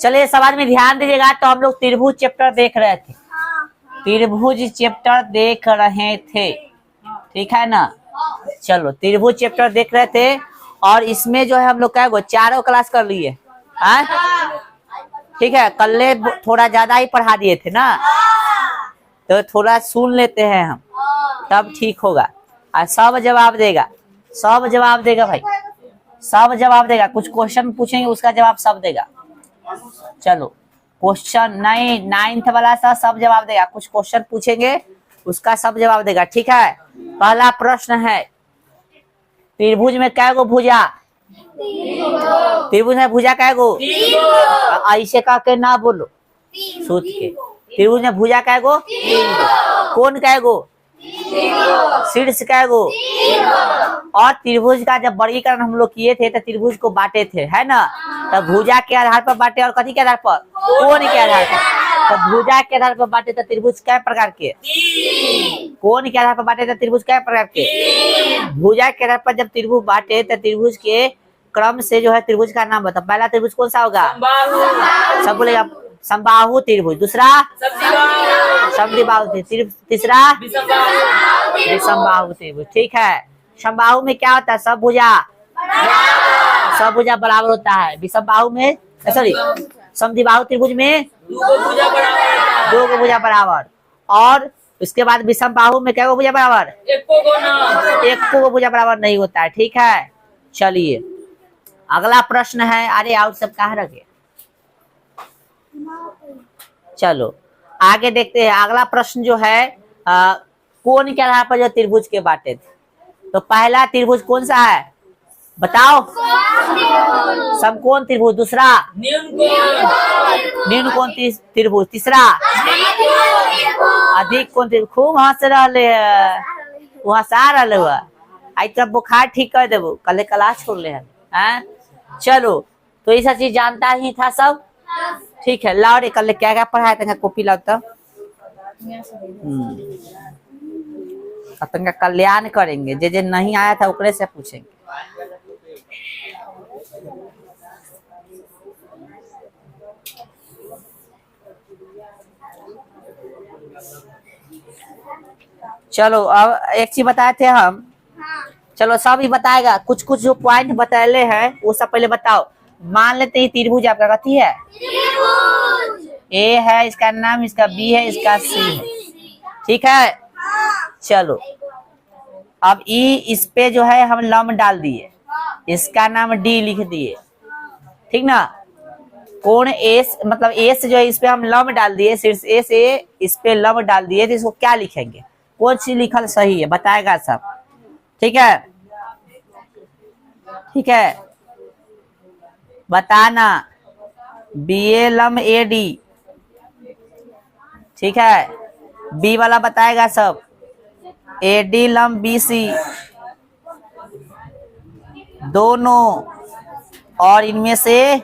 चलिए सवाल में ध्यान दीजिएगा। तो हम लोग त्रिभुज चैप्टर देख रहे थे, त्रिभुज चैप्टर देख रहे थे, ठीक है ना। चलो त्रिभुज चैप्टर देख रहे थे और इसमें जो है हम लोग क्या चारों क्लास कर लिए, ठीक है। कल थोड़ा ज्यादा ही पढ़ा दिए थे ना, तो थोड़ा सुन लेते हैं हम, तब ठीक होगा। और सब जवाब देगा, सब जवाब देगा भाई, सब जवाब देगा। कुछ क्वेश्चन पूछेंगे उसका जवाब सब देगा। चलो क्वेश्चन नहीं, 9th वाला सा सब जवाब देगा। कुछ क्वेश्चन पूछेंगे उसका सब जवाब देगा, ठीक है। पहला प्रश्न है, त्रिभुज में कै गो भुजा? त्रिभुज में भुजा कै गो? ऐसे कह के ना बोलो, सोच के। त्रिभुज में भुजा कै गो? कोण कै गो? शीर्ष कै गो? और त्रिभुज का जब वर्गीकरण हम लोग किए थे तो त्रिभुज को बांटे थे, है ना। तो भुजा के आधार पर बांटे और कथी के आधार पर? कोण के आधार पर। तो भुजा के आधार पर बांटे तो त्रिभुज कै प्रकार के? कोण के आधार पर बांटे तो त्रिभुज कै प्रकार के? भुजा के आधार पर जब त्रिभुज बांटे तो त्रिभुज के क्रम से जो है त्रिभुज का नाम बता। पहला त्रिभुज कौन सा होगा? सब बोलेगा समबाहु त्रिभुज। दूसरा समद्विबाहु त्रिभुज। तीसरा समबाहु त्रिभुज, ठीक है। समबाहु में क्या होता है? सब भुजा, सब भुजा बराबर होता है। विषमबाहु में, सॉरी समद्विबाहु त्रिभुज में दो गो भुजा बराबर। और उसके बाद विषमबाहु में क्या गो भुजा बराबर? एक को भुजा बराबर नहीं होता है, ठीक है। चलिए अगला प्रश्न है। अरे आउट सब कहाँ रखे? चलो आगे देखते हैं। अगला प्रश्न जो है कोण के आधार पर जो त्रिभुज के बांटे थे। तो पहला त्रिभुज कौन सा है बताओ? समकोण त्रिभुज। दूसरा न्यून कोण त्रिभुज। तीसरा अधिक कोण त्रिभुज। खूब हंस रहे हंसा रहे हुआ। आई तब बुखार ठीक कर देबो, कल क्लास छोड़ ले हैं। चलो तो ऐसा चीज जानता ही था सब, ठीक है। लाओ रे कल क्या क्या पढ़ाया था, कॉपी लाओ तो। तंगा कल्याण करेंगे, जे जे नहीं आया था ओकरे से पूछेंगे। चलो अब एक चीज बताए थे हम, चलो सब ही बताएगा। कुछ कुछ जो पॉइंट बताए हैं वो सब पहले बताओ। मान लेते हैं त्रिभुज आपका कथी है? ए है इसका नाम, इसका बी है, इसका सी है, ठीक है। चलो अब ई इस पे जो है हम लंब डाल दिए, इसका नाम डी लिख दिए, ठीक ना। कोण एस मतलब ए से जो है इस पे हम लंब डाल दिए, शीर्ष ए से इस पे लंब डाल दिए। तो इसको क्या लिखेंगे? कौन सी लिखल सही है बताएगा सब, ठीक है। ठीक है बताना। बी ए लंब ए डी, ठीक है। बी वाला बताएगा सब। ए डी लंब बी सी, दोनों। और इनमें से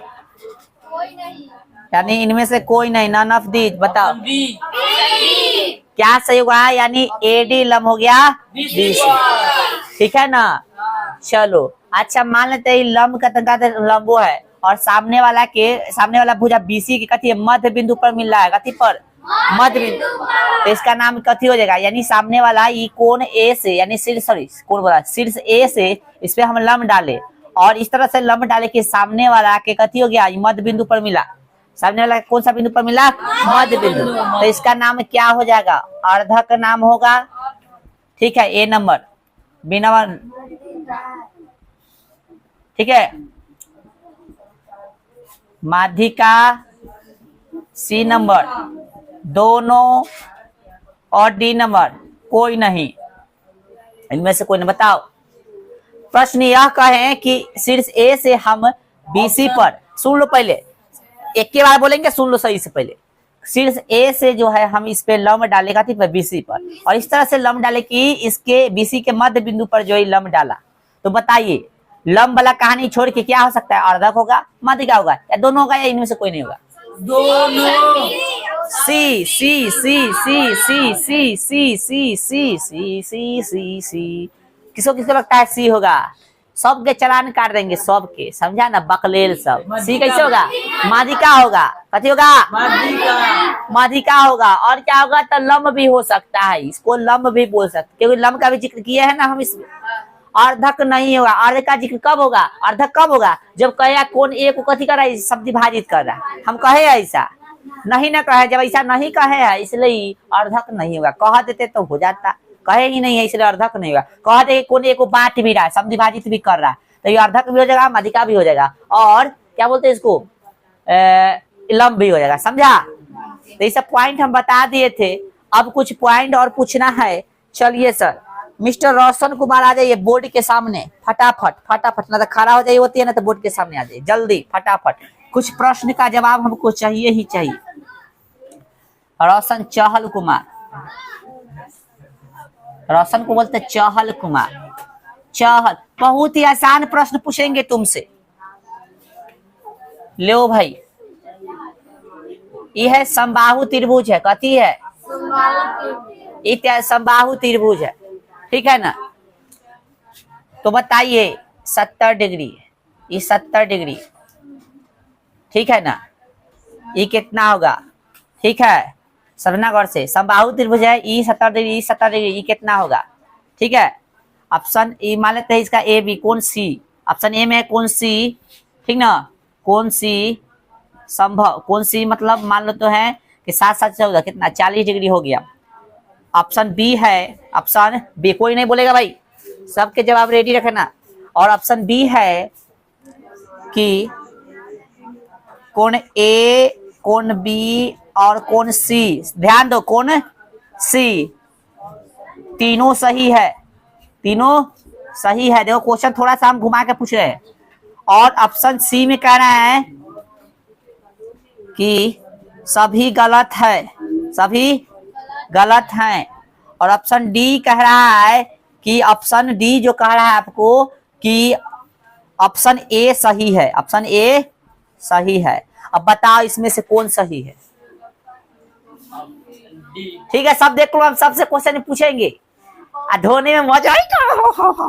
यानी इनमें से कोई नहीं, नन ऑफ दीज। बताओ क्या सही होगा? यानी ए डी लंब हो गया बी सी, ठीक है ना। चलो अच्छा मान लेते हैं लंब का लंबो है और सामने वाला भुजा बीसी की कथी है? मध्य बिंदु पर मिल रहा है। कथी पर? मध्य बिंदु। तो इसका नाम कथी हो जाएगा? यानी सामने वाला ये कोण ए से, यानी शीर्ष, सॉरी कोण बोला, शीर्ष ए से इस पे हम लंब डाले और इस तरह से लंब डाले कि सामने वाला के कथी हो गया? मध्य बिंदु पर मिला। सामने वाला कौन सा बिंदु पर मिला? मध्य बिंदु। तो इसका नाम क्या हो जाएगा? अर्धक नाम होगा, ठीक है। ए नंबर, बी नंबर, ठीक है। माध्यिका सी नंबर, दोनों। और डी नंबर कोई नहीं, इनमें से कोई नहीं। बताओ प्रश्न यह कहें कि शीर्ष ए से हम बीसी पर, सुन लो पहले एक के बार बोलेंगे, सुन लो सही से पहले। शीर्ष ए से जो है हम इस पे लंब डालेगा थी बीसी पर, और इस तरह से लंब डाले कि इसके बीसी के मध्य बिंदु पर जो है लंब डाला। तो बताइए लंब वाला कहानी छोड़ के क्या हो सकता है? अर्धक होगा, माध्यिका होगा, या दोनों होगा, या इनमें से कोई नहीं होगा? दोनों। सी सी सी सी सी सी सी सी सी सी सी सी सी, किसको किसको लगता है सी होगा? सबके चालान काट देंगे, सबके, समझा ना, बकलेल सब। सी कैसे होगा? माधिका होगा। कथी होगा? माधिका होगा। और क्या होगा? तो लम्ब भी हो सकता है, इसको लम्ब भी बोल सकते, क्योंकि लम्ब का भी जिक्र किया है ना हम इसमें। अर्धक नहीं होगा। अर्ध का जिक्र कब होगा? अर्धक कब होगा? जब कहेगा कौन एक को कथी कर रहा है? शब्द भाजित कर रहा है। हम कहे ऐसा नहीं ना कहे, जब ऐसा नहीं कहे है इसलिए अर्धक नहीं होगा। कह देते तो हो जाता, कहे ही नहीं है इसलिए अर्धक नहीं होगा। कह दे कौन एक को बांट भी रहा है, शब्द भाजित भी कर रहा है, तो ये अर्धक भी हो जाएगा, माधिका भी हो जाएगा, और क्या बोलते हैं इसको, लम्ब भी हो जाएगा। समझा? तो ये सब पॉइंट हम बता दिए थे। अब कुछ पॉइंट और पूछना है। चलिए सर, मिस्टर रोशन कुमार आ जाइए बोर्ड के सामने, फटाफट फटाफट, ना तो खड़ा हो जाइए होती है ना, तो बोर्ड के सामने आ जाइए जल्दी फटाफट। कुछ प्रश्न का जवाब हमको चाहिए ही चाहिए। रोशन चहल कुमार, रोशन को बोलते चहल कुमार। चहल, बहुत ही आसान प्रश्न पूछेंगे तुमसे। लो भाई, यह है समबाहु त्रिभुज है। कथी है? इत्या समबाहु त्रिभुज है, ठीक है ना। तो बताइए 70 डिग्री, ये 70 डिग्री, ठीक है ना। ये कितना होगा? ठीक है, समझना गौर से। समबाहु त्रिभुज है, ई 70 डिग्री, ई 70 डिग्री, ये कितना होगा? ठीक है। ऑप्शन ए मान लेते हैं, इसका ए बी, कौन सी? ऑप्शन ए में कौन सी, ठीक ना, कौन सी संभव, कौन सी मतलब मान लो तो है कि 7 14 कितना 40 डिग्री हो गया। ऑप्शन बी है, ऑप्शन बी, कोई नहीं बोलेगा भाई, सबके जवाब रेडी रखना। और ऑप्शन बी है कि कौन ए, कौन बी और कौन सी। ध्यान दो, कौन सी, तीनों सही है, तीनों सही है। देखो क्वेश्चन थोड़ा सा हम घुमा के पूछ रहे हैं। और ऑप्शन सी में कह रहा है कि सभी गलत है, सभी गलत हैं। और ऑप्शन डी कह रहा है कि ऑप्शन डी जो कह रहा है आपको कि ऑप्शन ए सही है, ऑप्शन ए सही है। अब बताओ इसमें से कौन सही है? ठीक है, सब देख लो, हम सबसे क्वेश्चन पूछेंगे, धोने में मजा आएगा।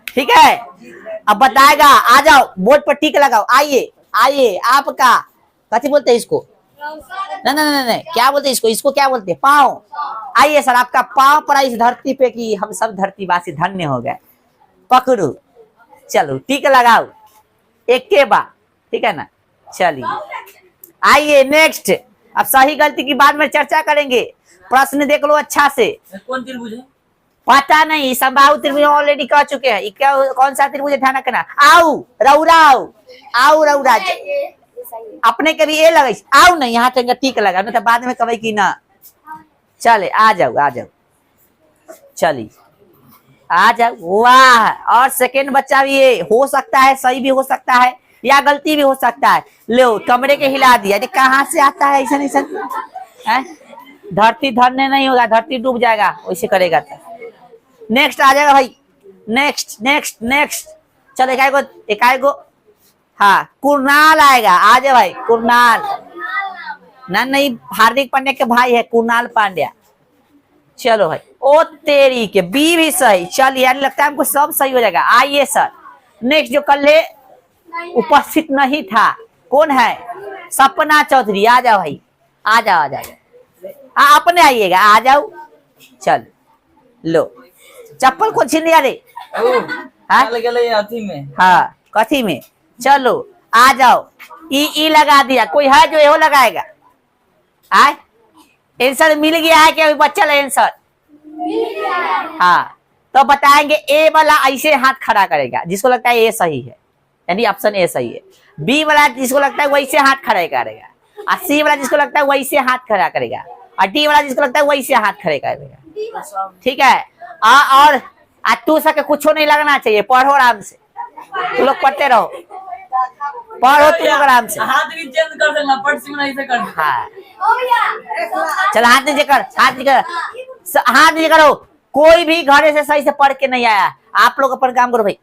ठीक है, अब बताएगा, आ जाओ बोर्ड पर टिक लगाओ। आइए आइए, आपका कथी बोलते हैं इसको? नहीं, क्या बोलते हैं इसको? इसको क्या बोलते हैं? पाँव। आइए सर, आपका पाँव पड़ा इस धरती पे कि हम सब धरतीवासी धन्य हो गए। पकड़ो, चलो टिक लगाओ एक के बाद, ठीक है ना। चलिए आइए नेक्स्ट। अब सही गलती की बाद में चर्चा करेंगे। प्रश्न देख लो अच्छा से। कौन त्रिभुज है? पता नहीं, समबाहु त्रिभुज ऑलरेडी कह चुके हैं। क्या कौन सा त्रिभुज? ध्यान रखना। आओ रौरा, आओ रौरा, अपने के भी ए लगे, आओ नहीं यहाँ तक टिक लगा, नहीं तो बाद में कभी की ना। चले आ जाओ, आ जाओ, चलिए आ जाओ। वाह, और सेकेंड बच्चा भी ये हो सकता है, सही भी हो सकता है या गलती भी हो सकता है। लो कमरे के हिला दिया, कहाँ से आता है ऐसा? नहीं, धरती धरने नहीं होगा, धरती डूब जाएगा वैसे करेगा तो। नेक्स्ट आ जाएगा भाई, नेक्स्ट नेक्स्ट नेक्स्ट। चलो एकाएगो, हाँ कुणाल आएगा। आ जाए भाई, कुणाल। नहीं, हार्दिक पांड्या के भाई है कुणाल पांड्या। चलो भाई, ओ तेरी के, बी भी सही। चलिए यार, लगता है हमको सब सही हो जाएगा। आइए सर, नेक्स्ट जो कल उपस्थित नहीं था, कौन है? सपना चौधरी। आ जाओ भाई, आ जाओ, आ जाओ, अपने आइएगा, आ जाओ। चल लो, चप्पल को छीन लिया रे। हाँ, कथी में? चलो आ जाओ। ई लगा दिया, कोई है जो यो लगाएगा? आए, आंसर मिल गया है कि अभी बच्चा आंसर? हाँ, तो बताएंगे ए वाला ऐसे हाथ खड़ा करेगा जिसको लगता है ए सही है, यानी ऑप्शन ए सही है। बी वाला जिसको लगता है वैसे हाथ खड़ा करेगा, और सी वाला जिसको लगता है वैसे हाथ खड़ा करेगा, और डी वाला जिसको लगता है वैसे हाथ खड़े करेगा। ठीक है, और तू सबके कुछ नहीं लगना चाहिए, पढ़ो आराम से, तू लोग पढ़ते रहो, पढ़ो तुम लोग आराम से। हाथ भी चेंज कर देना, पट सिंह ऐसे कर दे। हाँ, चल हाथ नीचे कर, हाथ नीचे कर, हाथ नीचे करो। कोई भी घरे से सही से पढ़ के नहीं आया, आप लोग अपन काम करो भाई।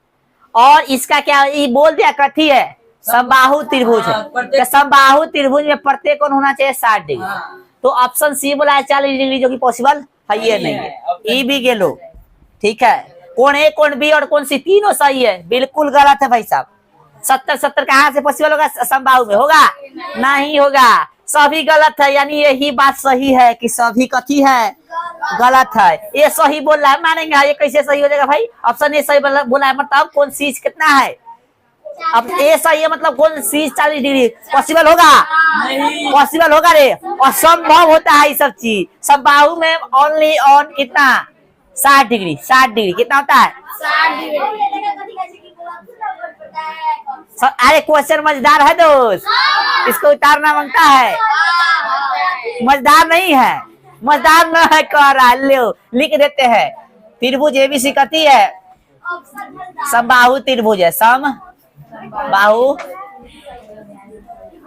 और इसका क्या ये बोल दिया, कथी है? समबाहु त्रिभुज है। तो समबाहु त्रिभुज में प्रत्येक कोण होना चाहिए 60 डिग्री। तो ऑप्शन सी बोला है 40 डिग्री, जो कि पॉसिबल है ये नहीं है। ई भी गेलो, ठीक है। कोण ए कोण बी और कोण सी तीनों सही है। बिल्कुल गलत है भाई साहब। 70-70 कहाँ से पॉसिबल होगा समबाहु में? होगा नहीं होगा, सभी गलत है। यानी यही बात सही है कि सभी कथी है, गलत है। ये सही बोल रहा है, मानेंगे। ये कैसे सही हो जाएगा भाई? ऑप्शन ए सही बोला है, मतलब कौन चीज कितना है? अब ए सही है मतलब कौन चीज 40 डिग्री पॉसिबल होगा? नहीं। पॉसिबल होगा रे, और संभव होता है ये सब चीज। समबाहु में ओनली ऑन कितना 60 डिग्री, 60 डिग्री कितना होता है? अरे क्वेश्चन मजेदार है दोस्त, इसको उतारना मांगता है। मजेदार नहीं है, मजेदार न है कह रहा है। लो लिख देते हैं। त्रिभुज एबीसी कथी है? समबाहु त्रिभुज है। सम बाहु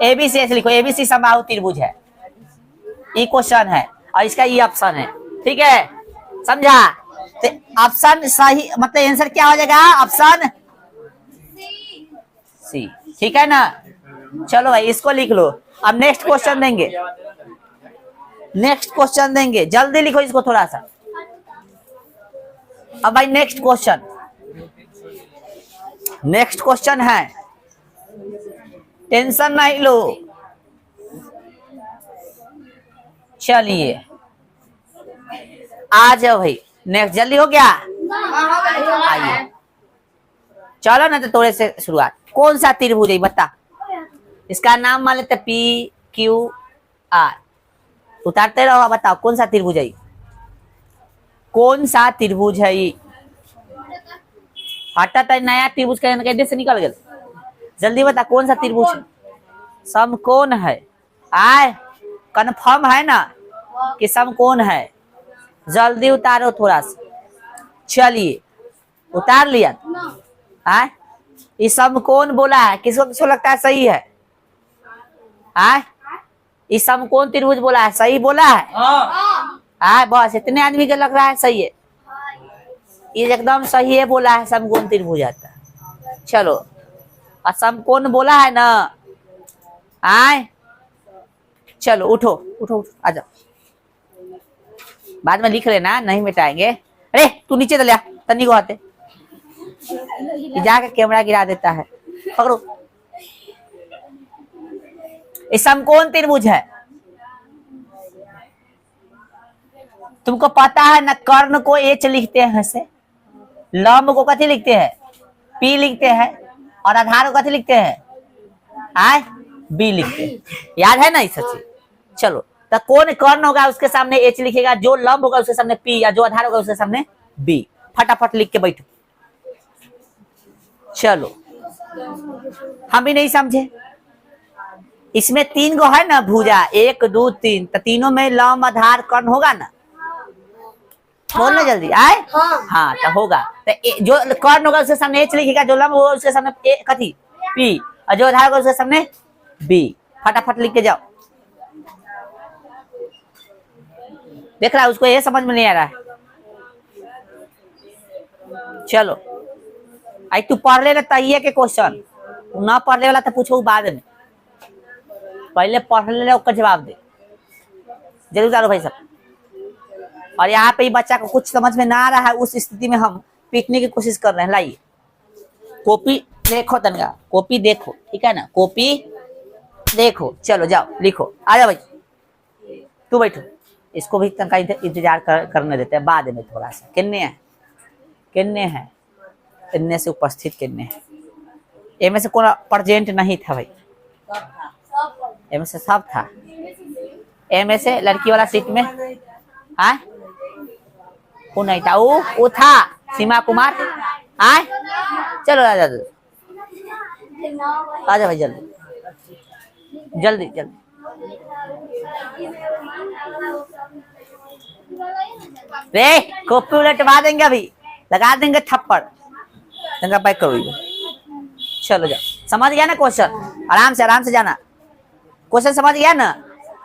एबीसी ऐसे लिखो, एबीसी समबाहु त्रिभुज है। ये क्वेश्चन है और इसका ये ऑप्शन है। ठीक है, समझा? तो ऑप्शन सही मतलब आंसर क्या हो जाएगा? Option C. ठीक है ना? चलो भाई इसको लिख लो। अब नेक्स्ट क्वेश्चन देंगे, नेक्स्ट क्वेश्चन देंगे, जल्दी लिखो इसको थोड़ा सा। अब भाई नेक्स्ट क्वेश्चन, नेक्स्ट क्वेश्चन है, टेंशन नहीं लो। चलिए आ जाओ भाई, नेक्स्ट जल्दी हो गया? आइए चलो ना, तो थोड़े से शुरुआत। कौन सा त्रिभुज है बता? इसका नाम मान लेते पी क्यू आर। उतारते रहो, बताओ कौन सा त्रिभुज है? कौन सा त्रिभुज है? हटा तो नया त्रिभुज कैसे से निकल गया? जल्दी बता कौन सा त्रिभुज है? समकोण है। आए कन्फर्म है ना कि समकोण है? जल्दी उतारो थोड़ा सा। चलिए उतार लिया। आए ये समकोण बोला है, किसको किसको लगता है सही है? आए ये समकोण त्रिभुज बोला है, सही बोला है? आए बस इतने आदमी के लग रहा है सही है। ये एकदम सही है बोला है, समकोण त्रिभुज आता है। चलो और समकोण बोला है ना? आए चलो उठो उठो उठो, आ जाओ। बाद में लिख लेना, नहीं मिटाएंगे। अरे तू नीचे तो लिया तन्नी को आते, जाकर कैमरा गिरा देता है। पकड़ो, ये समकोण त्रिभुज है। तुमको पता है ना, कर्ण को एच लिखते हैं से, लंब को कथी लिखते हैं? पी लिखते हैं, और आधार को कथी लिखते हैं? आय बी लिखते हैं। याद है ना ये सच्ची? चलो तो कौन कर्ण होगा उसके सामने एच लिखेगा, जो लंब होगा उसके सामने पी, या जो आधार होगा उसके सामने बी। फटाफट लिख के बैठो। चलो हम भी नहीं समझे। इसमें 3 गो है ना भुजा, 1 2 3, तो तीनों में लंब आधार कर्ण होगा ना? बोलना जल्दी। आए हाँ तो होगा। तो जो कर्ण होगा उसके सामने एच लिखेगा, जो लंब होगा उसके सामने कथी पी, और जो आधार होगा उसके सामने बी। फटाफट लिख के जाओ। देख रहा है उसको ये समझ में नहीं आ रहा है। चलो आई तू पढ़ ले तहिए के क्वेश्चन, ना पढ़ने वाला तो पूछो बाद में, पहले पढ़ ले उसका जवाब दे। जरूर डालो भाई साहब। और यहाँ पे बच्चा को कुछ समझ में ना आ रहा है, उस स्थिति में हम पीटने की कोशिश कर रहे हैं। लाइए कॉपी देखो तनका, कॉपी देखो, ठीक है ना? कॉपी देखो, चलो जाओ लिखो। आ जाओ भाई, तू बैठो। इसको भी तनका इंतजार करने देते हैं, बाद में थोड़ा सा। किन्ने है, किन्ने है, इनने से उपस्थित किन्ने है? इनमें से कौन प्रेजेंट नहीं था भाई? इनमें से सब था। इनमें से लड़की वाला सीट में आए वो नहीं था, वो था सीमा कुमार। आए चलो आ जाओ, आ जाओ भाई जल्दी जल्दी जल्दी। रे कॉपी उलटवा देंगे, अभी लगा देंगे थप्पड़। दंगा पैक करो। चलो जाओ, समझ गया ना क्वेश्चन? आराम से जाना। क्वेश्चन समझ गया ना?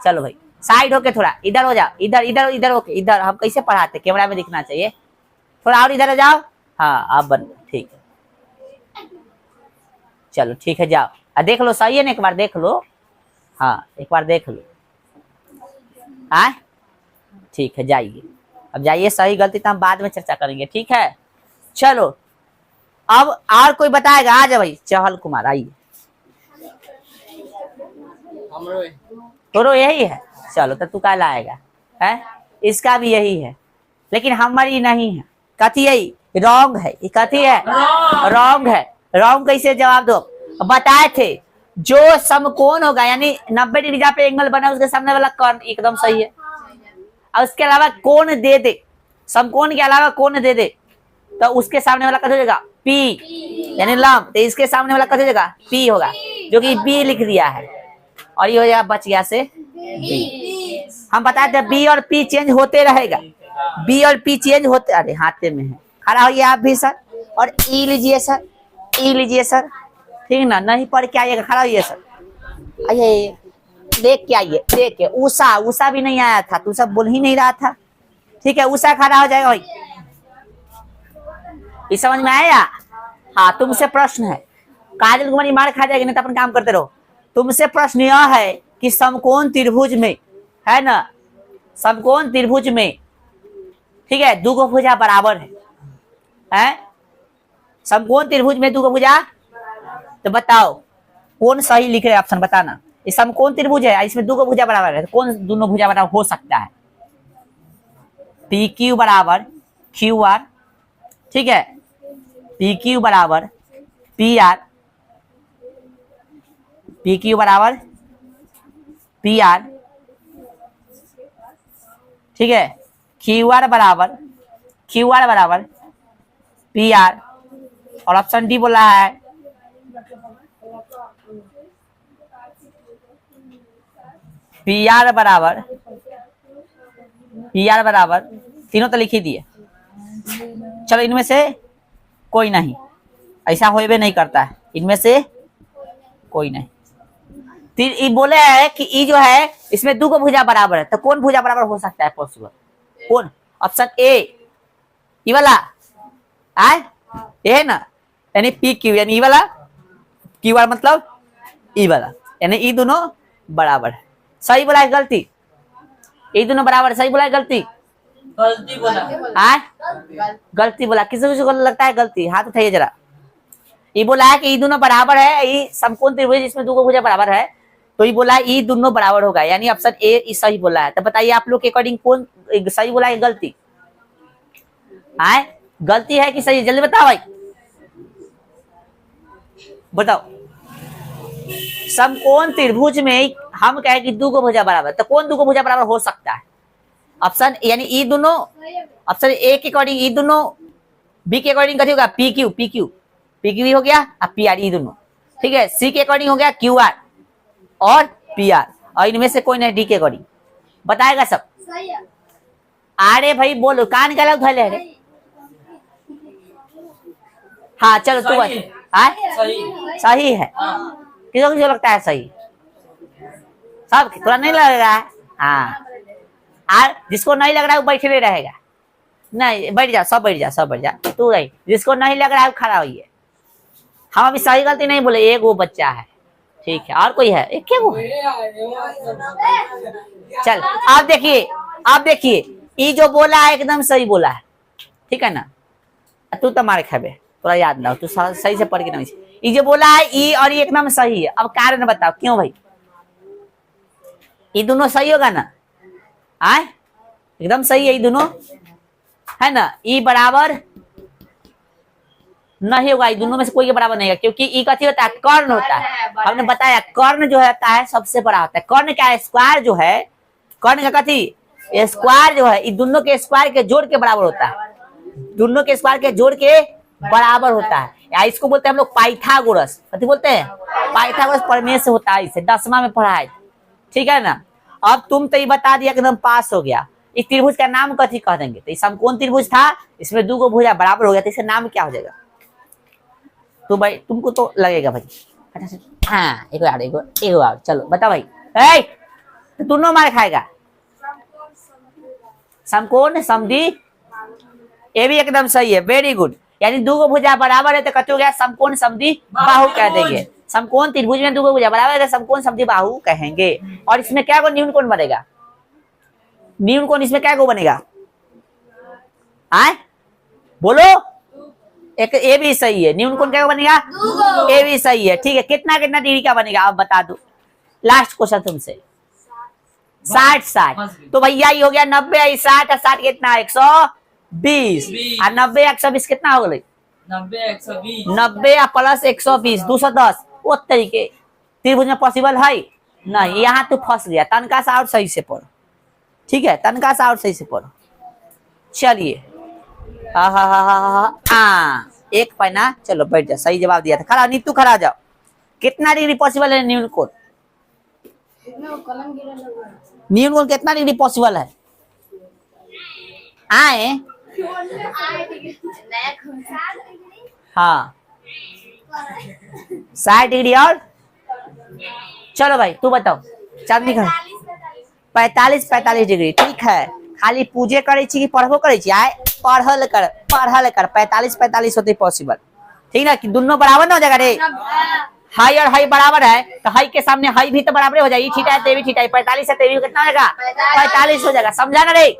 चलो भाई साइड होके थोड़ा इधर हो जाओ, इधर इधर इधर होके इधर। हम कैसे पढ़ाते, कैमरा में दिखना चाहिए। थोड़ा और इधर हो जाओ। हाँ अब बन ठीक है। चलो ठीक है जाओ, देख लो सही है ना? एक बार देख लो। हाँ एक बार देख लो। आए ठीक है जाइए, अब जाइए। सही गलती तो हम बाद में चर्चा करेंगे, ठीक है? चलो अब और कोई बताएगा? आ जाओ भाई, चहल कुमार आइए। तोरो यही है, चलो तो तू का लाएगा है? इसका भी यही है, लेकिन हमारी नहीं है। कथी है? रॉन्ग है। ये कथी है? रॉन्ग है। रॉन्ग कैसे जवाब दो? बताए थे जो समकोण होगा यानी 90 डिग्री जहाँ पे एंगल बना उसके सामने वाला कर्ण एकदम सही है। और उसके अलावा कोण दे दे, समकोण के अलावा कोण दे दे तो उसके सामने वाला कथी हो जाएगा? पी यानी लंब। तो इसके सामने वाला कथी हो जाएगा? पी होगा, जो कि बी लिख दिया है। और ये हो जाएगा बच गया से बी। हम बताए थे बी और पी चेंज होते रहेगा, बी और पी चेंज होते। अरे हाथे में है, खड़ा होइए आप भी सर। और ई लीजिए सर, ई लीजिए सर, ठीक ना? नहीं पढ़ के आइएगा, खड़ा होइए सर। आइए देख के आइए, देख के। उषा, उषा भी नहीं आया था, तू सब बोल ही नहीं रहा था। ठीक है, उषा खड़ा हो जाएगा भाई। इस समझ में आया? हाँ, तुमसे प्रश्न है। काजल कुमारी मार खा जाएगी, नहीं तो अपन काम करते रहो। तुमसे प्रश्न यह है कि समकोण त्रिभुज में, है ना, समकोण त्रिभुज में, ठीक है, दो गो भुजा बराबर है? समकोण त्रिभुज में दो गो भुजा, तो बताओ कौन सही लिख रहे ऑप्शन बताना। ये समकोण त्रिभुज है, इसमें दो गो भुजा बराबर है, तो कौन दोनों भुजा बराबर हो सकता है? पी क्यू बराबर क्यू आर, ठीक है, पी क्यू बराबर पी आर, पी क्यू बराबर पी आर, ठीक है, क्यू आर बराबर पी आर। और ऑप्शन डी बोला है पी आर बराबर तीनों तो लिख ही दिए। चलो इनमें से कोई नहीं, ऐसा होवे नहीं करता है, इनमें से कोई नहीं। ये बोले है कि ई जो है इसमें दो को भुजा बराबर है, तो कौन भुजा बराबर हो सकता है पॉसिबल? कौन? ऑप्शन ए, ई वाला आए, ये है ना, यानी पी क्यू, यानी ई वाला, क्यू आर मतलब ई वाला, यानी ई दोनों बराबर है। सही बोला है गलती? ये दोनों बराबर, सही बोला है गलती? गलती बोला। हाँ गलती बोला। किसी को लगता है गलती? हाथ उठाइए जरा। ये बोला है कि ये दोनों बराबर है, ये समकोण त्रिभुज जिसमें दो भुजा बराबर है, तो ये बोला है ये दोनों बराबर होगा, यानी ऑप्शन ए सही बोला है। तो बताइए आप लोग के अकॉर्डिंग कौन सही बोला है गलती? हाँ गलती है कि सही? जल्दी बताओ भाई, बताओ। समकोण त्रिभुज में हम कहे कि दो भुजा बराबर, तो कौन दो भुजा बराबर हो सकता है? ऑप्शन यानी ई दोनों, ऑप्शन ए के अकॉर्डिंग ई दोनों, बी के अकॉर्डिंग कथी होगा? पी क्यू हो गया, अब पी आर, ई दोनों, ठीक है। सी के अकॉर्डिंग हो गया क्यू आर और पी आर, और इनमें से कोई नहीं डी के अकॉर्डिंग। बताएगा सब? अरे भाई बोलो, कान गला उठा ले। हाँ चलो तू बस। सही है। किसको किसको लगता है सही? सब थोड़ा नहीं लगेगा? हाँ, और जिसको नहीं लग रहा है वो बैठे रहेगा। नहीं बैठ जा, सब बैठ जा, तू रही। जिसको नहीं लग रहा है वो खड़ा होइए। हम अभी सही गलती नहीं बोले, एक वो बच्चा है, ठीक है। और कोई है? एक क्या वो है? चल आप देखिए, ये जो बोला है एकदम सही बोला है, ठीक है ना? तू तो मारे खाबे, थोड़ा याद ना हो, तू सही से पढ़ के नहीं। ये जो बोला है ई और ये एकदम सही है। अब कारण बताओ क्यों भाई? ये दोनों सही होगा ना? आए एकदम सही है, ये दोनों है ना? ई बराबर नहीं होगा, ये दोनों में से कोई के बराबर नहीं है, क्योंकि ई कथी होता है? कर्ण होता है। हमने बताया कर्ण जो होता है सबसे बड़ा होता है। कर्ण क्या है? स्क्वायर जो है, कर्ण का कथी? स्क्वायर जो है ये दोनों के स्क्वायर के जोड़ के बराबर होता है, दोनों के स्क्वायर के जोड़ के बराबर होता है। या इसको बोलते हैं हम लोग पाइथागोरस। कथी बोलते हैं? पाइथागोरस प्रमेय से होता है, इसे 10वां में पढ़ा है, ठीक है ना? अब तुम तो ये बता दिया, एकदम पास हो गया। इस त्रिभुज का नाम कथी कह देंगे? तो समकोण त्रिभुज था, इसमें दो भुजा बराबर हो गया, तो इसका नाम क्या हो जाएगा? तो भाई तुमको तो लगेगा भाई। हाँ एक बार चलो बताओ भाई। तो दोनों मार खाएगा। समकोण समद्वि, ये भी एकदम सही है, वेरी गुड। यानी दो भुजा बराबर है तो कथी हो गया? समकोण समद्वि बाहु कह देंगे। समकोण त्रिभुज में दो भुजा बराबर है, समकोण समद्वि बाहु कहेंगे। और इसमें क्या को न्यून कोण बनेगा? न्यून कोण इसमें क्या को बनेगा? आए बोलो, एक ए भी सही है। न्यून कोण क्या बनेगा? ए भी सही है। ठीक है, कितना कितना डिग्री का बनेगा आप बता दो। लास्ट क्वेश्चन तुमसे। 60 तो भैया ये हो गया 90 60 और 60 कितना? 120 और 90 120 कितना हो गई? 90 प्लस 120 210। वो तरीके त्रिभुज में पॉसिबल है नहीं। यहाँ तू फंस गया। तनका सा और सही से पढ़ो। ठीक है, तनका सा और सही से पढ़ो। चलिए एक पन्ना। चलो बैठ जा। सही जवाब दिया था। खड़ा नीतू, खड़ा जाओ। कितना डिग्री पॉसिबल है न्यून कोण? न्यून कोण कितना डिग्री पॉसिबल है? आए हाँ 60 डिग्री। और चलो भाई तू बताओ। चांदनी खड़ा 45 डिग्री। ठीक है, खाली पूजे करे छी कि पढ़बो करे छी? आए पढ़ल कर 45 होते पॉसिबल। ठीक ना, कि दोनों बराबर ना हो जाएगा रे। हाई और हाई बराबर है तो हाई के सामने हाई भी तो बराबर हो जाएगी। ठीक है, तेवी ठीक है। 45 है तेवी कितना हो जाएगा? 45 हो जाएगा। समझा ना रे?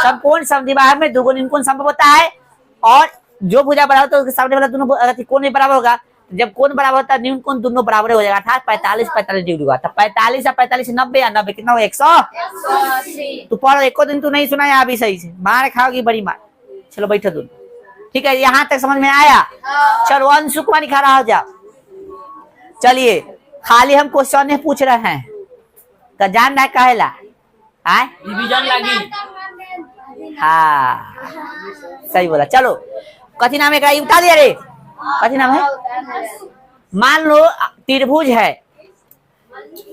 समकोण समद्विबाहु में दुगुण इनकोण संभव होता है। और जो भुजा बराबर तो उसके सामने वाला दोनों कोण भी बराबर होगा। जब कोण बराबर होता है न्यून कोण दोनों बराबर हो जाएगा। अर्थात 45 डिग्री हुआ। तो 45 और 45 90 या 90 कितना हो? 100। तू पढ़, एको दिन तू नहीं सुना है अभी सही से, मार खाओगी बड़ी मार। चलो बैठो दोनों। ठीक है, यहाँ तक समझ में आया? चलो अंशु कुमारी खड़ा हो जाओ। चलिए खाली हम क्वेश्चन पूछ रहे हैं तो जान रहा है कहेला आए डिवीजन लगी। हाँ सही बोला। चलो कथी नाम है का बता दिया रे? कथी नाम है? मान लो त्रिभुज है,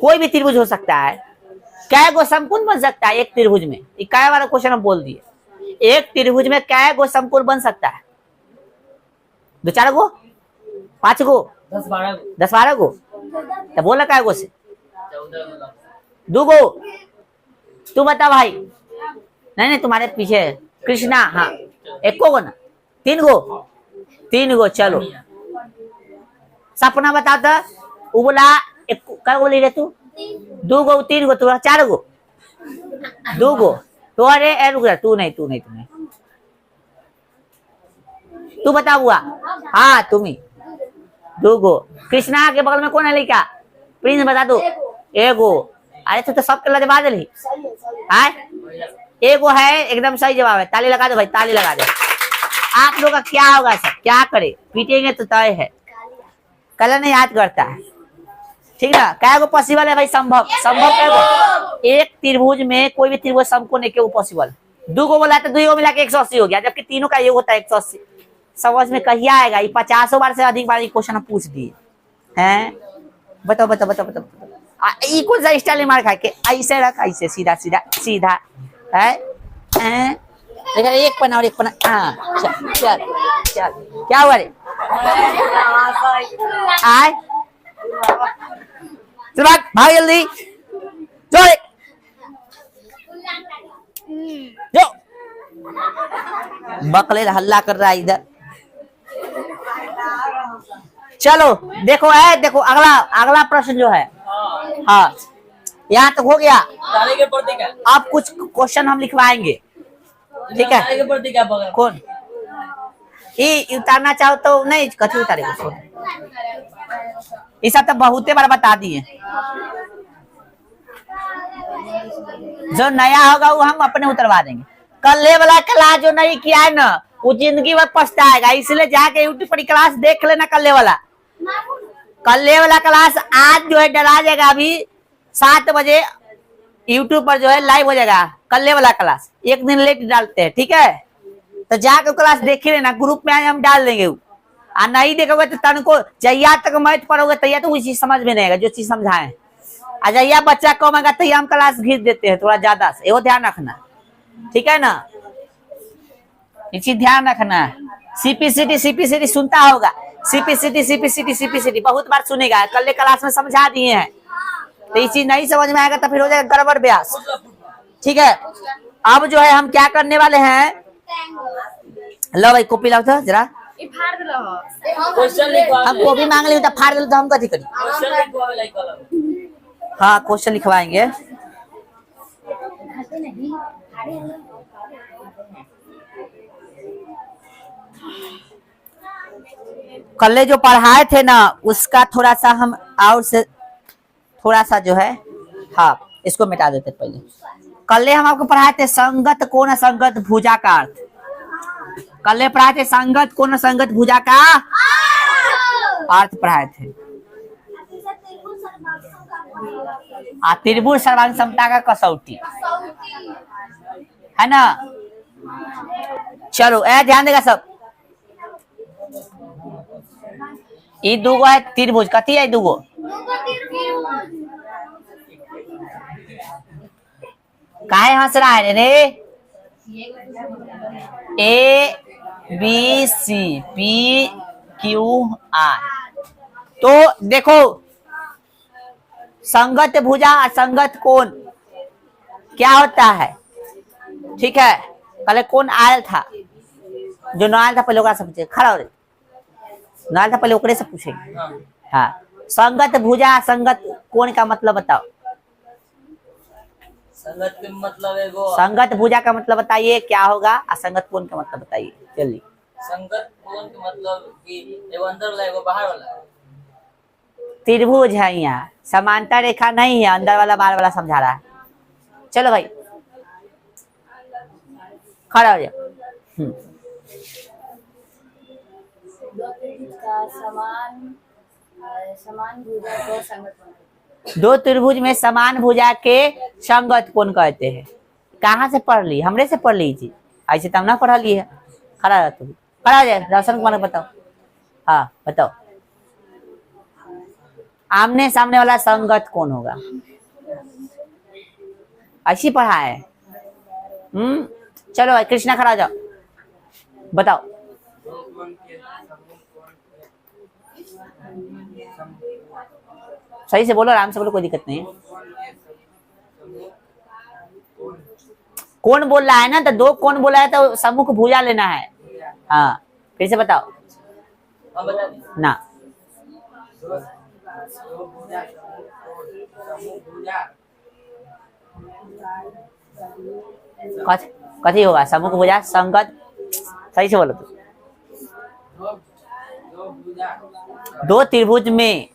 कोई भी त्रिभुज हो सकता है। कै गो समकोण बन सकता है एक त्रिभुज में? कै वाला क्वेश्चन हम बोल दिए। एक त्रिभुज में कै गो समकोण बन सकता है? 2-4 गो, 5 गो, 10-12 गो। तो बोला कै गो से? 2 गो। तू बता भाई। नहीं तुम्हारे पीछे कृष्णा। हाँ 1 गो ना? 3 गो। चलो सपना बता था। वो बोला कै गो ले रहे तू? 2 गो 3 गो। तू 4 गो 2 गो। तो अरे रुक जा। तू नहीं तू बता हुआ। हाँ तुम ही 2 गो। कृष्णा के बगल में कौन है लड़का? प्रिंस बता दो। 1 गो। अरे तू तो सब के जवाब दे। आए 1 गो है, एकदम सही जवाब है। ताली लगा दो भाई, ताली लगा दो। आप लोग का क्या होगा सर? क्या करे? पीटेंगे तो तय है। कलर नहीं याद करता है। ठीक है, क्या गो पॉसिबल है भाई? संभव क्या गो? एक त्रिभुज में कोई भी त्रिभुज समकोण एक पॉसिबल। 2 गो बोला तो 2 गो मिला के 180 हो गया, जबकि तीनों का योग होता है 180। समझ में कहिया आएगा? ये 50 बार से अधिक बार क्वेश्चन पूछ दिए हैं। बताओ कौन सा स्टाइल मार खा के? ऐसे रख, ऐसे सीधा है। देखा एक पन्ना और एक पन्ना। हाँ चल क्या हुआ रे? आए चल भाग जल्दी जो बकले हल्ला कर रहा है इधर। चलो देखो देखो अगला प्रश्न जो है। हाँ यहाँ तक हो गया। अब कुछ क्वेश्चन हम लिखवाएंगे। ठीक है, कौन ये उतारना चाहो तो नहीं? कथी उतारे? ऐसा तो बहुते बार बता दिए। जो नया होगा वो हम अपने उतरवा देंगे। कल्ले वाला क्लास जो नहीं किया है ना, वो जिंदगी भर पछताएगा। इसलिए जाके यूट्यूब पर क्लास देख लेना। कल्ले वाला क्लास आज जो है डला जाएगा। अभी 7 बजे यूट्यूब पर जो है लाइव हो जाएगा कल्ले वाला क्लास। एक दिन लेट डालते हैं। ठीक है, तो जाकर क्लास देख लेना। ग्रुप में हम डाल देंगे। और नहीं देखोगे तो तनको जहिया तक मैथ पढ़ोगे तैया तो वो चीज समझ में नहीं आएगा जो चीज समझाए। और जहिया बच्चा कम आएगा तैया हम क्लास घीच देते हैं थोड़ा ज्यादा से। वो ध्यान रखना। ठीक है ना, ये चीज ध्यान रखना। सीपीसीटी सुनता होगा। सीपीसीटी बहुत बार सुनेगा। कल क्लास में समझा दिए हैं। तो ये चीज नहीं समझ में आएगा तो फिर हो जाएगा गड़बड़ ब्यास। ठीक है, अब जो है हम क्या करने वाले हैं? लो भाई कॉपी लाओ तो जरा। हम कॉपी मांग ली तो फाड़ दे तो हम कथी करी? हाँ क्वेश्चन लिखवाएंगे। कल जो पढ़ाए थे ना उसका थोड़ा सा हम और से थोड़ा सा जो है, हाँ इसको मिटा देते पहले। कल हम आपको पढ़ाए थे संगत कोण असंगत भुजा का अर्थ। कल पढ़ाए थे संगत कोण असंगत भुजा का अर्थ पढ़ाए थे। त्रिभुज सर्वांग समता का कसौटी, है ना। चलो ए ध्यान देगा सब। ये दूगो है त्रिभुज, कथी है दूगो? काहे हंस रहा है रे? A B C P Q R. तो देखो संगत भुजा असंगत कोण क्या होता है, ठीक है। कल कौन आयल था, जो न आयल था पहले ओकरा से पूछे, खड़ा हो रे, न आयल था पहले ओकरे से पूछेंगे। हाँ संगत भुजा असंगत कोण का मतलब बताओ। संगत के मतलब है वो, संगत भुजा का मतलब बताइए क्या होगा, असंगत कोण का मतलब बताइए जल्दी। संगत कोण के मतलब कि एगो अंदर वाला एगो बाहर वाला। त्रिभुज है, यहाँ समांतर रेखा नहीं है, अंदर वाला बाहर वाला समझा रहा है। चलो भाई खड़ा हो जाओ। दो त्रिभुज में समान भुजा के संगत कोण कहते हैं। कहाँ से पढ़ ली? हमरे से पढ़ लीजिए, ऐसे तब ना पढ़ा ली है। खड़ा रह, तू खड़ा हो जाए। रोशन कुमार बताओ, हाँ बताओ। आमने सामने वाला संगत कौन होगा? ऐसी पढ़ा है। चलो भाई कृष्णा खड़ा हो जाओ, बताओ। सही से बोलो, आराम से बोलो, कोई दिक्कत नहीं है। कौन बोल रहा है ना, तो दो कौन बोला है तो सम्मुख भुजा लेना है। हाँ फिर से बताओ ना। कथी होगा सम्मुख भुजा संगत? सही से बोलो। दो त्रिभुज में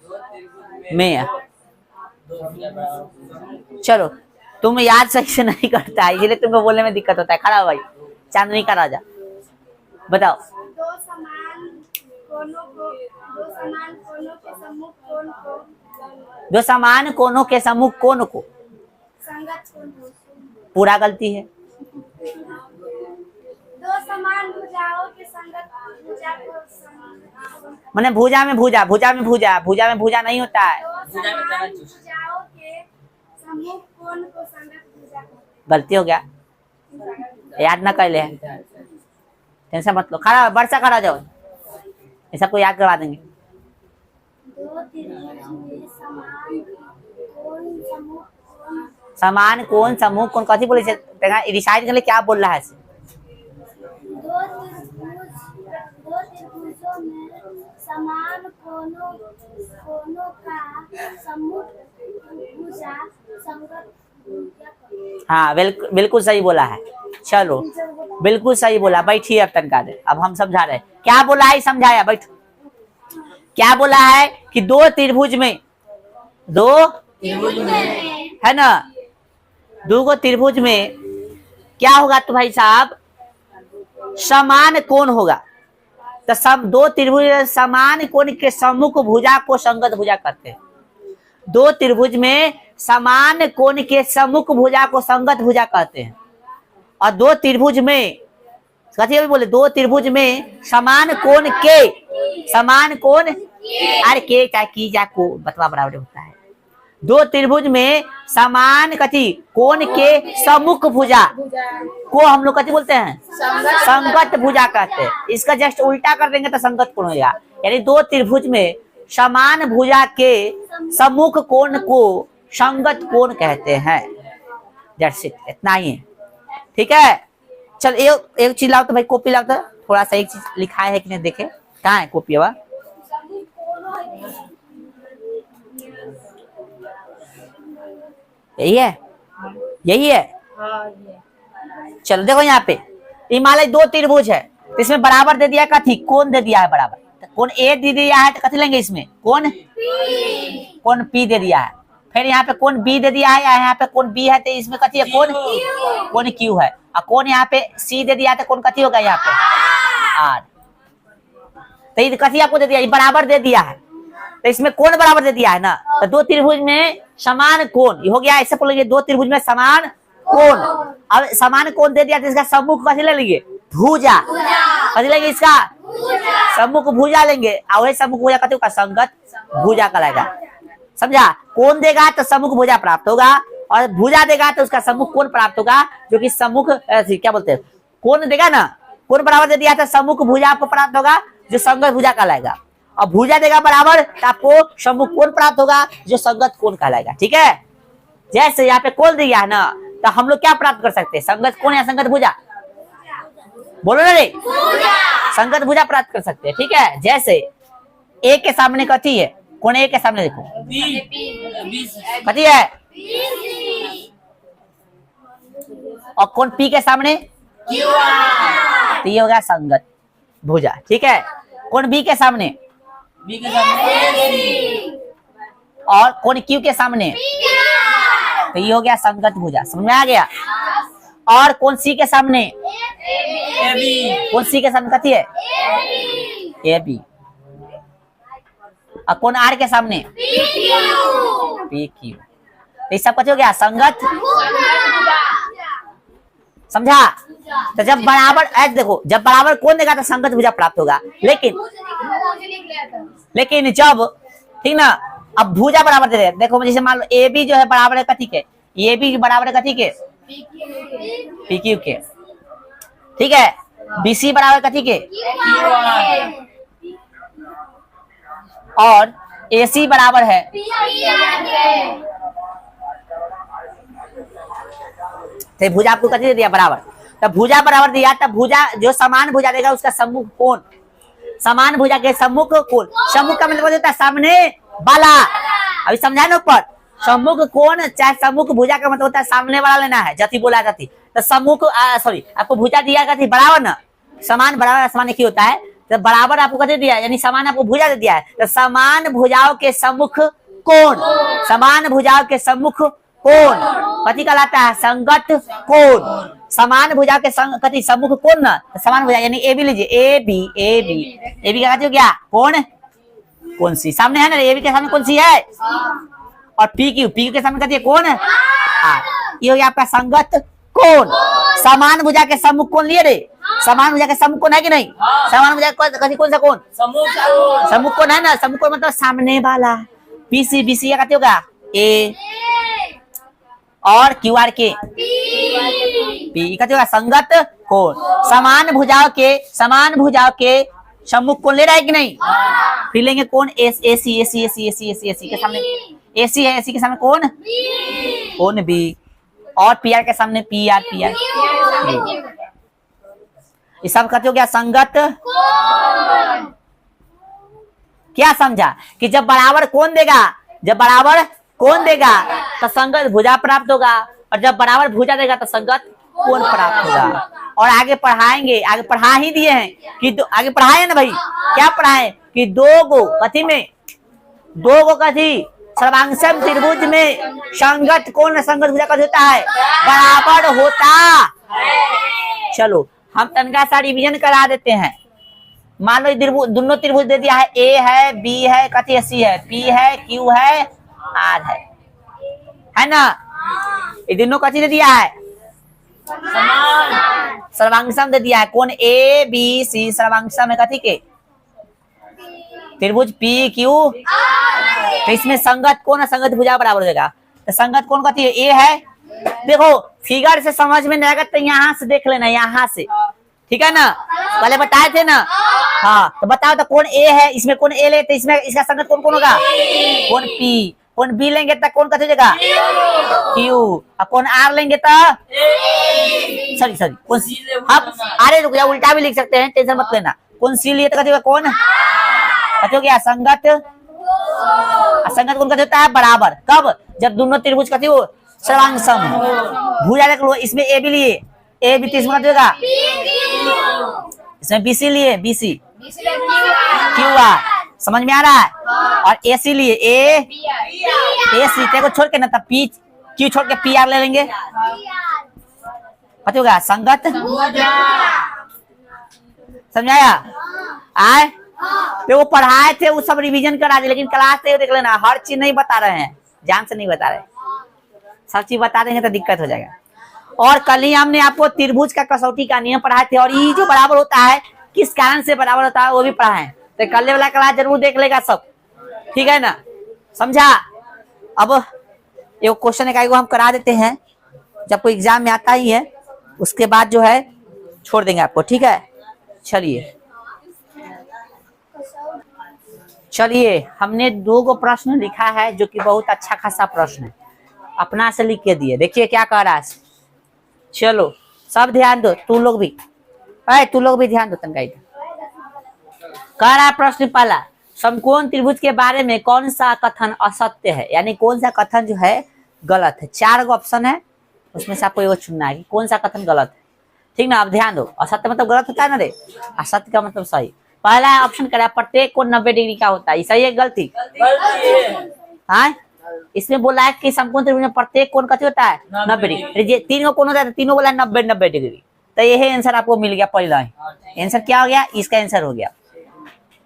चलो तुम याद सही से नहीं करता है, इसलिए तुमको बोलने में दिक्कत होता है। खड़ा हो भाई, चांदनी का राजा बताओ। दो समान कोनों के सम्मुख कोण को संगत कोण पूरा गलती है। दो समान भुजाओं के संगत भुजा को मैंने भुजा में भुजा नहीं होता है। दो समान भुजाओं के सम्मुख कोण को संगत भुजा को। गलती हो गया, याद ना कर ले, टेंशन मत लो। खड़ा वर्षा खड़ा जाओ, ऐसा कोई याद करवा देंगे। दो त्रिभुज में समान कोण सम्मुख कोण कथी बोले डिसाइड कर ले क्या बोल रहा है। दो त्रिभुजों में समान कोनों का सम्मुख भुजा संगत भुजा को। हाँ बिल्कुल सही बोला है। चलो बिल्कुल सही बोला। बैठिए अब तनका दे, अब हम समझा रहे क्या बोला है, समझाया। बैठ। क्या बोला है कि दो त्रिभुज में है ना, दो त्रिभुज में क्या होगा तो भाई साहब समान कोण होगा। तो दो त्रिभुज समान कोण के सम्मुख भुजा को संगत भुजा कहते हैं। दो त्रिभुज में समान कोण के सम्मुख भुजा को संगत भुजा कहते हैं। और दो त्रिभुज में कथी बोले, दो त्रिभुज में समान कोण अरे के चाहे की जा को बतवा बराबर होता है। दो त्रिभुज में समान कथी कोण के सम्मुख भुजा को हम लोग कथी बोलते हैं, संगत भुजा कहते हैं। इसका जस्ट उल्टा कर देंगे तो संगत कोण होगा। यानी दो त्रिभुज में समान भुजा के सम्मुख कोण को संगत कोण कहते हैं। जस्ट इतना ही है, ठीक है। चल एक चीज लाओ तो भाई, कॉपी लाओ तो थोड़ा सा एक चीज लिखा है कि नहीं देखे, कहाँ है कॉपी? अब यही है। चलो देखो यहाँ पे हिमालय दो त्रिभुज है, इसमें बराबर दे दिया कथी कोण दे दिया है बराबर। कौन ए दे दिया है तो कथी लेंगे इसमें कौन पी दे दिया है, फिर यहाँ पे कौन बी दे दिया है, यहाँ पे कौन बी है तो इसमें कथी है कौन क्यू है, और कौन यहाँ पे सी दे दिया है तो कौन कथी होगा यहाँ पे आर। तो ये कथी आपको दे दिया, ये बराबर दे दिया है, तो इसमें कौन बराबर दे दिया है ना, तो दो त्रिभुज में समान कोण, ये हो गया ऐसे बोलेंगे दो त्रिभुज में समान कोण। अब समान कोण दे दिया तो इसका सम्मुख कथी ले लेंगे भुजा, कथी लेंगे इसका सम्मुख भुजा लेंगे, और वही सम्मुख भुजा कथी होगा संगत भुजा कहलाएगा, समझा। कोण देगा तो सम्मुख भुजा प्राप्त होगा, और भुजा देगा तो उसका सम्मुख कोण प्राप्त होगा, जो कि सम्मुख क्या बोलते हैं कोण देगा ना, कोण बराबर दे दिया तो सम्मुख भुजा आपको प्राप्त होगा जो संगत भुजा कहलाएगा, और भुजा देगा बराबर तो आपको सम्मुख कोण प्राप्त होगा जो संगत कोण कहलाएगा, ठीक है। जैसे यहाँ पे कोण दिया है ना, तो हम लोग क्या प्राप्त कर सकते हैं संगत कोण या संगत भुजा, बोलो ना रे संगत भुजा प्राप्त कर सकते हैं, ठीक है। जैसे ए के सामने कथी है, कौन ए के सामने देखो कथी है, और कौन पी के सामने तो ये हो गया संगत भुजा, ठीक है। कौन बी के सामने और कौन क्यू के सामने तो ये हो गया संगत भुजा, समझ में आ गया। और कौन सी के सामने कौन सी के सामने कथी है ए बी, और कौन आर के सामने पी क्यू, तो ये सब कथी हो गया संगत, समझा। तो जब बराबर ऐसे देखो, जब बराबर कौन देगा तो संगत भुजा प्राप्त होगा, लेकिन जब ठीक ना अब भुजा बराबर दे रहे, देखो जैसे मान लो ए बी जो है बराबर है कथी के, ए बी बराबर है कथी के पी क्यू के, ठीक है। बी सी बराबर कथी के और ए सी बराबर है तो भुजा आपको कथी दे दिया बराबर, तब भुजा बराबर दिया, तब भुजा जो समान भुजा देगा उसका सम्मुख कोण, समान भुजा के सम्मुख कोण, सम्मुख का मतलब होता है सामने वाला, अभी समझा ना ऊपर, सम्मुख कोण चाहे सम्मुख भुजा का मतलब होता है सामने वाला लेना है, जति बोला जाती तो सम्मुख सॉरी आपको भुजा दिया कथी बराबर ना, समान बराबर समान एक ही होता है, तो बराबर आपको कथी दिया यानी समान आपको भुजा दे दिया है, तो समान भुजाओं के सम्मुख कोण, समान भुजाओं के सम्मुख कोण कथी कहलाता है संगत कोण, समान भुजा के कथी सम्मुख कोण ना, समान भुजा यानी ए बी लीजिए ए बी का कथी हो गया कौन सी सामने है ना, ए बी के सामने कौन सी है और पी क्यू के सामने कथी है कौन है आर, ये हो गया आपका संगत कोण। समान भुजा के सम्मुख कोण लिए रे, समान भुजा के सम्मुख कोण है कि नहीं, समान भुजा कथी कौन सा कोण सम्मुख कोण है ना, सम्मुख कोण मतलब सामने वाला, बी सी का कथी होगा ए और क्यू आर के पी कथी होगा संगत कोण। समान भुजाओं के सम्मुख कोण ले रहा है कि नहीं, फिर लेंगे कौन ए सी के सामने ए सी है, ए सी के सामने कौन बी और पी आर के सामने पी आर ये सब कथी हो गया संगत। क्या समझा कि जब बराबर कौन देगा तो संगत भुजा प्राप्त होगा, और जब बराबर भुजा देगा तो संगत कोण प्राप्त होगा। और आगे पढ़ाएंगे, आगे पढ़ा ही दिए हैं कि आगे पढ़ाए ना भाई, क्या पढ़ाए कि दो गो कथी सर्वांगसम त्रिभुज में संगत कोण संगत भुजा कथी होता है बराबर होता। चलो हम तनका सा रिवीजन करा देते हैं। मान लो दोनों त्रिभुज दे दिया है, ए है बी है कथी है सी है, पी है क्यू है आर है ना, ये दोनों कथी दे दिया है सर्वांगसम दे दिया है, कौन ए बी सी सर्वांगसम है कथी के त्रिभुज पी क्यू, तो इसमें संगत कौन है संगत भुजा बराबर हो जाएगा, तो संगत कौन कथी है ए है। देखो फिगर से समझ में नहीं आएगा तो यहाँ से देख लेना, यहाँ से ठीक है ना, पहले बताए थे ना। हाँ तो बताओ तो कौन ए है, इसमें कौन ए ले तो इसमें इसका संगत कौन होगा कौन पी, कौन बी लेंगे तो कौन कथी हो जाएगा क्यू, और कौन आर लेंगे तो सॉरी कौन सी, अब अरे रुक जाओ उल्टा भी लिख सकते हैं, टेंशन मत लेना। कौन सी लिए तो कथी होगा कौन कथी हो गया संगत, संगत कौन कथी होता है बराबर, कब जब दोनों त्रिभुज कथी हो सर्वांगसम। भुजा देख लो इसमें ए बी लिए ए बी, इसमें कथी होगा इसमें बी सी लिए बी सी क्यू आर, समझ में आ रहा है? और ए सी लिए ए सी को छोड़ के ना तब पी क्यू छोड़ के पी आर ले लेंगे, पता होगा संगत, समझाया? आए तो वो पढ़ाए थे वो सब रिवीजन करा दे, लेकिन क्लास से देख लेना हर चीज नहीं बता रहे हैं, जान से नहीं बता रहे, सब चीज बता देंगे तो दिक्कत हो जाएगा। और कल ही हमने आपको त्रिभुज का कसौटी का नियम पढ़ाए थे, और ये जो बराबर होता है किस कारण से बराबर होता है वो भी पढ़ाए, तो कल वाला क्लास जरूर देख लेगा सब, ठीक है ना? समझा? अब एक क्वेश्चन एक हम करा देते हैं, जब कोई एग्जाम में आता ही है उसके बाद जो है छोड़ देंगे आपको, ठीक है? चलिए हमने 2 प्रश्न लिखा है जो कि बहुत अच्छा खासा प्रश्न है, अपना से लिख के दिए, देखिए क्या कह रहा है। चलो सब ध्यान दो, तू लोग भी ध्यान दो तनका। कह रहा है प्रश्न पहला, समकोण त्रिभुज के बारे में कौन सा कथन असत्य है, यानी कौन सा कथन जो है गलत है। 4 ऑप्शन है, उसमें से आपको एगो चुनना है कि कौन सा कथन गलत है, ठीक ना? अब ध्यान दो, असत्य मतलब गलत होता है ना रे, असत्य का मतलब सही। पहला ऑप्शन करा प्रत्येक कोण 90 डिग्री का होता है, सही है गलती? हाँ, इसमें बोला है कि समकोण त्रिभुज में प्रत्येक कोण कथी होता है 90 डिग्री, 3 कोण होता है, तीनों बोला 90 डिग्री, तो यही आंसर आपको मिल गया। पहला आंसर क्या हो गया, इसका आंसर हो गया।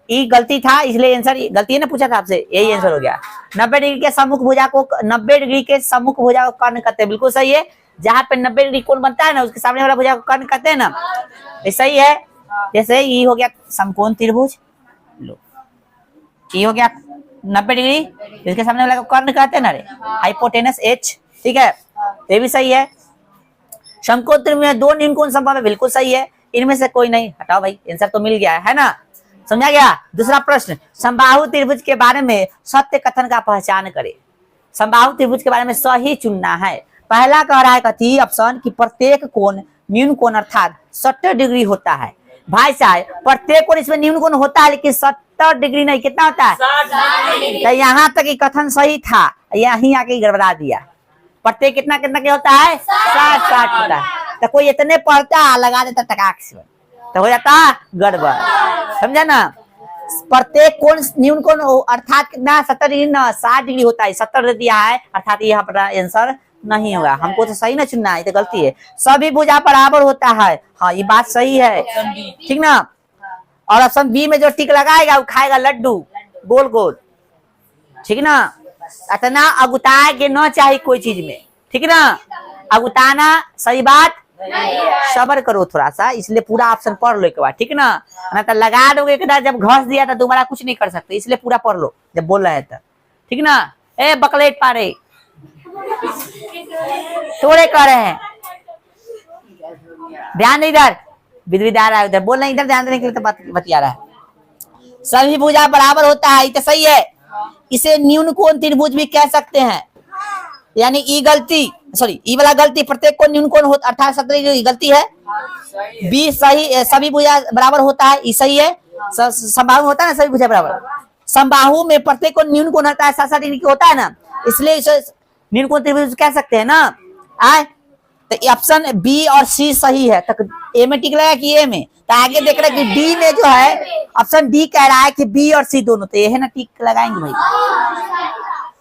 ई गलती था इसलिए आंसर गलती है ना, पूछा था आपसे, यही आंसर हो गया। 90 डिग्री के सम्मुख भुजा को 90 डिग्री के सम्मुख भुजा को कर्ण कहते हैं, बिल्कुल सही है। जहाँ पे 90 डिग्री कोण बनता है ना उसके सामने वाला भुजा को कर्ण कहते हैं ना, ये सही है। जैसे ये हो गया समकोण त्रिभुज, लो ये हो गया 90 डिग्री, इसके सामने वाला को कर्ण कहते हैं ना रे, हाइपोटेनस एच, ठीक है? ये भी सही है। समकोण त्रिभुज में 2 न्यून कोण संभव है, बिल्कुल सही है। इनमें से कोई नहीं, हटाओ भाई, आंसर तो मिल गया है ना, समझा गया? दूसरा प्रश्न, समबाहु त्रिभुज के बारे में सत्य कथन का पहचान करे। समबाहु त्रिभुज के बारे में सही चुनना है। पहला कह रहा है कथी ऑप्शन कि प्रत्येक कोण न्यून कोण अर्थात 70 डिग्री होता है। भाई साहब प्रत्येक कोण इसमें न्यून कोण होता है, लेकिन 70 डिग्री नहीं, कितना होता है? 60। तो यहाँ तक ये कथन सही था, यहीं आके गड़बड़ा दिया। प्रत्येक कितना कितना के होता है? 60 होता है। तो कोई इतने पढ़ता लगा देता टकाक से, तो हो जाता गड़बड़, समझा ना? प्रत्येक कोण न्यून कोण अर्थात कितना 70 डिग्री ना 60 डिग्री होता है, 70 दे दिया है, अर्थात यहाँ पर आंसर नहीं होगा। हमको तो सही ना चुनना है, तो गलती है। सभी भुजा बराबर होता है, हाँ ये बात सही है, ठीक ना? और ऑप्शन बी में जो टिक लगाएगा वो खाएगा लड्डू गोल गोल, ठीक ना? इतना अगुताए के न चाहिए कोई चीज में, ठीक ना? अगुताना सही बात, सबर करो थोड़ा सा, इसलिए पूरा ऑप्शन पढ़ लो एक बार, ठीक ना? ना तो लगा दोगे एक जब घस दिया तो दोबारा कुछ नहीं कर सकते, इसलिए पूरा पढ़ लो जब बोल रहे हैं तो, ठीक ना? ए बकलेट पारे थोड़े कर रहे हैं, ध्यान इधर, विद्यार है उधर, बोलना इधर ध्यान देने के लिए तो बतिया रहा है। सभी भुजा बराबर होता है, ये तो सही है। इसे न्यून कोण त्रिभुज भी कह सकते हैं, यानी ई गलती, सॉरी ई वाला गलती, प्रत्येक कोण न्यून कोण अर्थात 70 डिग्री गलती है। बी सही, सभी भुजा बराबर होता है, ई सही है। समबाहु होता है ना, सभी भुजा बराबर। समबाहु में प्रत्येक कोण न्यून कोण होता है 60 डिग्री की होता है ना, इसलिए इसे न्यून कोण त्रिभुज कह सकते हैं ना। आए तो ऑप्शन बी और सी सही है, तक ए में टिक लगा कि ए में, तो आगे देख रहे हैं कि डी में जो है ऑप्शन डी कह रहा है कि बी और सी दोनों, तो ये है ना, टिक लगाएंगे भाई।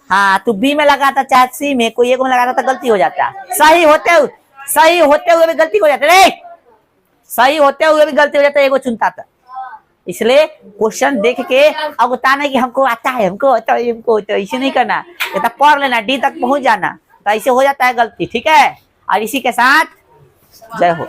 हाँ तो बी में लगाता चाहे सी में, कोई एक में लगाता तो गलती हो जाता। सही होते हुए भी गलती हो जाता है, सही होते हुए भी गलती हो जाता है, एगो चुनता था। इसलिए क्वेश्चन देख के अब बताना कि हमको आता है, हमको आता है, हमको आता है, इसे नहीं करना, ये पढ़ लेना, डी तक पहुंच जाना, तो ऐसे हो जाता है गलती, ठीक है? और इसी के साथ जय हो।